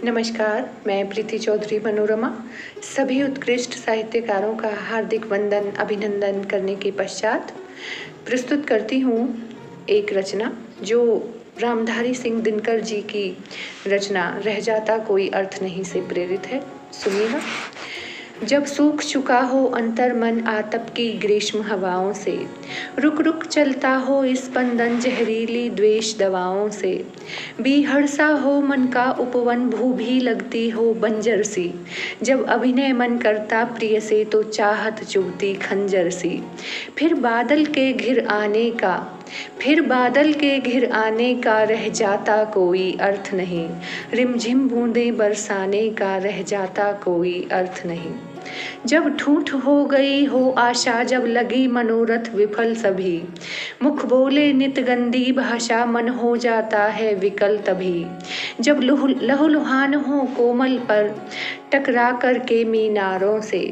नमस्कार, मैं प्रीति चौधरी मनोरमा सभी उत्कृष्ट साहित्यकारों का हार्दिक वंदन अभिनंदन करने के पश्चात प्रस्तुत करती हूँ एक रचना जो रामधारी सिंह दिनकर जी की रचना रह जाता कोई अर्थ नहीं से प्रेरित है। सुनिएगा। जब सूख चुका हो अंतर मन आतप की ग्रीष्म हवाओं से, रुक रुक चलता हो स्पंदन जहरीली द्वेष दवाओं से, बेहर्षा हो मन का उपवन भू भी लगती हो बंजर सी, जब अभिनय मन करता प्रिय से तो चाहत चुभती खंजर सी, फिर बादल के घिर आने का रह जाता कोई अर्थ नहीं, रिमझिम बूंदें बरसाने का रह जाता कोई अर्थ नहीं। जब ठूठ हो गई हो आशा, जब लगी मनोरथ विफल सभी, मुख बोले नित गंदी भाषा मन हो जाता है विकल तभी, जब लहूलुहान हो कोमल पर टकरा कर के मीनारों से,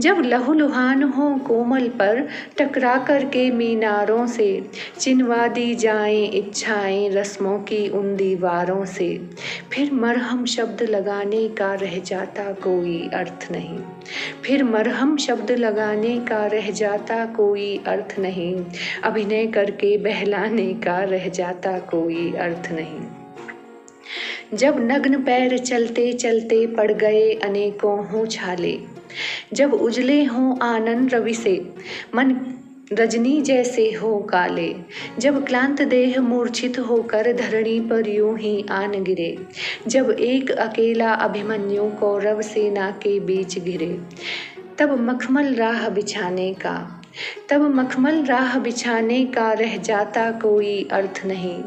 जब लहूलुहान हो कोमल पर टकरा कर के मीनारों से, चिनवा दी जाएं इच्छाएं रस्मों की उन दीवारों से, फिर मरहम शब्द लगाने का रह जाता कोई अर्थ नहीं, फिर मरहम शब्द लगाने का रह जाता कोई अर्थ नहीं, अभिनय करके बहलाने का रह जाता कोई अर्थ नहीं। जब नग्न पैर चलते चलते पड़ गए अनेकों हों छाले, जब उजले हों आनंद रवि से मन रजनी जैसे हो काले, जब क्लांत देह मूर्छित होकर धरणी पर यूं ही आन गिरे, जब एक अकेला अभिमन्यु कौरव सेना के बीच घिरे, तब मखमल राह बिछाने का रह जाता कोई अर्थ नहीं,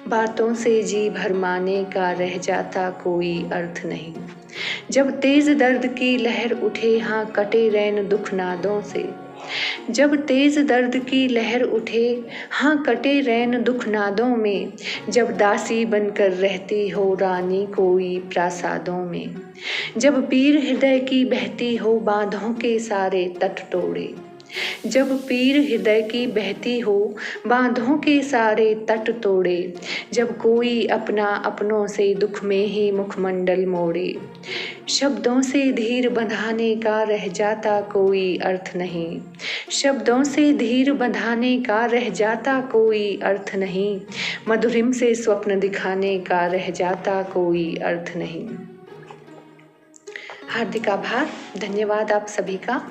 बातों से जी भरमाने का रह जाता कोई अर्थ नहीं। जब तेज दर्द की लहर उठे हाँ कटे रैन दुख नादों से, जब तेज दर्द की लहर उठे हाँ कटे रैन दुख नादों में, जब दासी बनकर रहती हो रानी कोई प्रासादों में, जब पीर हृदय की बहती हो बांधों के सारे तट तोड़े, जब पीर हृदय की बहती हो बांधों के सारे तट तोड़े, जब कोई अपना अपनों से दुख में ही मुखमंडल मोड़े, शब्दों से धीर बंधाने का रह जाता कोई अर्थ नहीं, शब्दों से धीर बंधाने का रह जाता कोई अर्थ नहीं, मधुरिम से स्वप्न दिखाने का रह जाता कोई अर्थ नहीं। हार्दिक आभार, धन्यवाद आप सभी का।